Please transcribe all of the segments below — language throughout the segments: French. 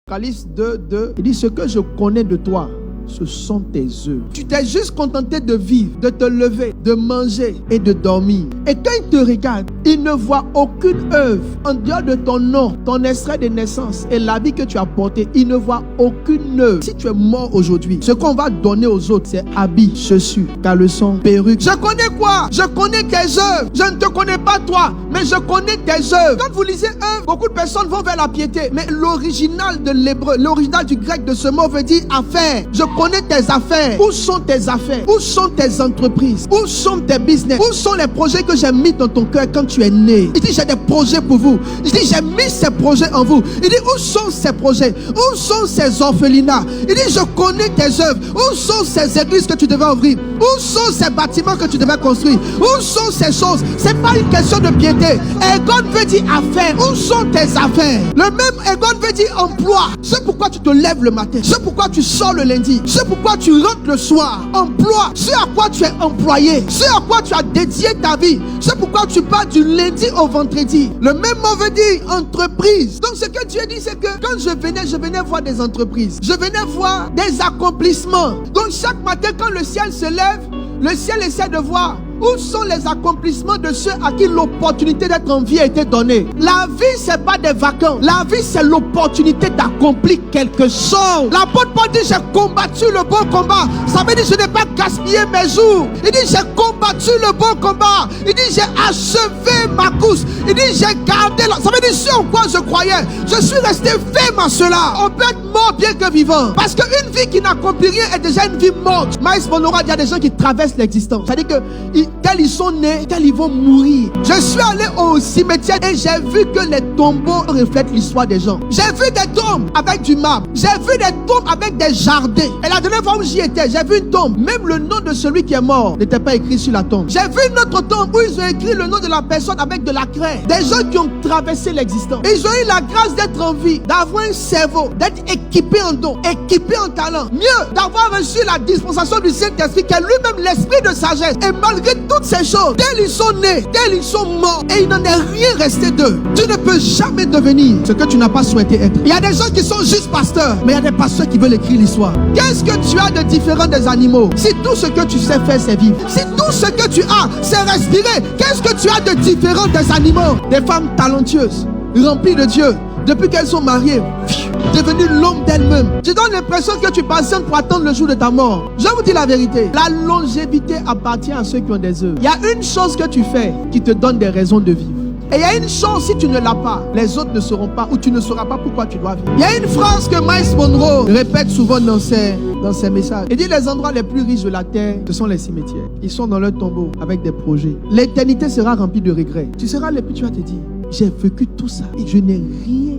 Apocalypse 2, il dit ce que je connais de toi, ce sont tes œuvres. Tu t'es juste contenté de vivre, de te lever, de manger et de dormir. Et quand il te regarde, il ne voit aucune œuvre. En dehors de ton nom, ton extrait de naissance et l'habit que tu as porté, il ne voit aucune œuvre. Si tu es mort aujourd'hui, ce qu'on va donner aux autres, c'est habits, chaussures, caleçons, perruques. Je connais quoi? Je connais tes œuvres. Je ne te connais pas toi, mais je connais tes œuvres. Quand vous lisez œuvre, beaucoup de personnes vont vers la piété. Mais l'original de l'hébreu, l'original du grec de ce mot veut dire affaire. Je connais tes affaires. Où sont tes affaires? Où sont tes entreprises? Où sont tes business? Où sont les projets que j'ai mis dans ton cœur quand tu es né? Il dit j'ai des projets pour vous. Il dit j'ai mis ces projets en vous. Il dit où sont ces projets? Où sont ces orphelinats? Il dit je connais tes œuvres. Où sont ces églises que tu devais ouvrir? Où sont ces bâtiments que tu devais construire? Où sont ces choses? C'est pas une question de piété. Egon veut dire affaires. Où sont tes affaires? Le même Egon veut dire emploi. C'est pourquoi tu te lèves le matin. C'est pourquoi tu sors le lundi. C'est pourquoi tu rentres le soir. Emploi. C'est à quoi tu es employé. C'est à quoi tu as dédié ta vie. C'est pourquoi tu pars du lundi au vendredi. Le même mot veut dire entreprise. Donc ce que Dieu dit, c'est que quand je venais voir des entreprises. Je venais voir des accomplissements. Donc chaque matin quand le ciel se lève, le ciel essaie de voir où sont les accomplissements de ceux à qui l'opportunité d'être en vie a été donnée. La vie, c'est pas des vacances. La vie, c'est l'opportunité d'accomplir quelque chose. L'apôtre Paul dit, j'ai combattu le bon combat. Ça veut dire, je n'ai pas gaspillé mes jours. Il dit, j'ai combattu le bon combat. Il dit, j'ai achevé ma course. Il dit, j'ai gardé la... Ça veut dire, ce en quoi je croyais. Je suis resté ferme à cela. On peut être mort bien que vivant. Parce qu'une vie qui n'accomplit rien est déjà une vie morte. Miles Monroe, il y a des gens qui traversent l'existence. C'est-à-dire que tels ils sont nés, tels ils vont mourir. Je suis allé au cimetière et j'ai vu que les tombeaux reflètent l'histoire des gens. J'ai vu des tombes avec du marbre. J'ai vu des tombes avec des jardins. Et la dernière fois où j'y étais, j'ai vu une tombe. Même le nom de celui qui est mort n'était pas écrit sur la tombe. J'ai vu une autre tombe où ils ont écrit le nom de la personne avec de la craie. Des gens qui ont traversé l'existence. Ils ont eu la grâce d'être en vie, d'avoir un cerveau, d'être équipés en dons, équipés en talent. Mieux, d'avoir reçu la dispensation du Saint-Esprit qui est lui-même l'esprit de sagesse. Et malgré toutes ces choses, tels ils sont nés, tels ils sont morts, et il n'en est rien resté d'eux. Tu ne peux jamais devenir ce que tu n'as pas souhaité être. Il y a des gens qui sont juste pasteurs, mais il y a des pasteurs qui veulent écrire l'histoire. Qu'est-ce que tu as de différent des animaux? Si tout ce que tu sais faire, c'est vivre. Si tout ce que tu as, c'est respirer, qu'est-ce que tu as de différent des animaux? Des femmes talentueuses, remplies de Dieu, depuis qu'elles sont mariées, devenues l'homme d'elles-mêmes. Tu donnes l'impression que tu patientes pour attendre le jour de ta mort. Je vous dis la vérité. La longévité appartient à ceux qui ont des œuvres. Il y a une chose que tu fais qui te donne des raisons de vivre. Et il y a une chose, si tu ne l'as pas, les autres ne sauront pas, ou tu ne sauras pas pourquoi tu dois vivre. Il y a une phrase que Miles Monroe répète souvent dans ses messages. Il dit les endroits les plus riches de la terre, ce sont les cimetières. Ils sont dans leur tombeau avec des projets. L'éternité sera remplie de regrets. Tu seras là et puis tu vas te dire, j'ai vécu tout ça et je n'ai rien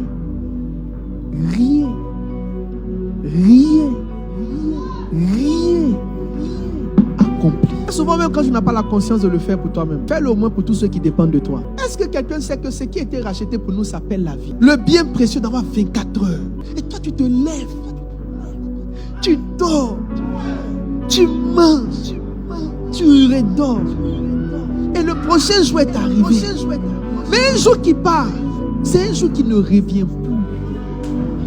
accompli. Souvent même quand tu n'as pas la conscience de le faire pour toi-même, fais-le au moins pour tous ceux qui dépendent de toi. Est-ce que quelqu'un sait que ce qui a été racheté pour nous s'appelle la vie? Le bien précieux d'avoir 24 heures. Et toi tu te lèves, tu dors, tu manges, tu redors. Et le prochain jour est arrivé. Mais un jour qui part, c'est un jour qui ne revient plus.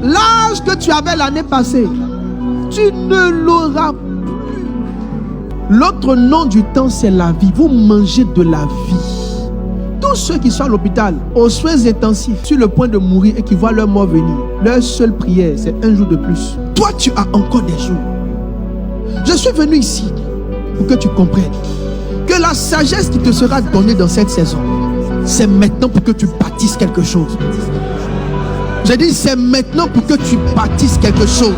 L'âge que tu avais l'année passée, tu ne l'auras plus. L'autre nom du temps, c'est la vie. Vous mangez de la vie. Tous ceux qui sont à l'hôpital, aux soins intensifs, sur le point de mourir et qui voient leur mort venir, leur seule prière, c'est un jour de plus. Toi, tu as encore des jours. Je suis venu ici pour que tu comprennes que la sagesse qui te sera donnée dans cette saison, c'est maintenant pour que tu bâtisses quelque chose. J'ai dit, c'est maintenant pour que tu bâtisses quelque chose.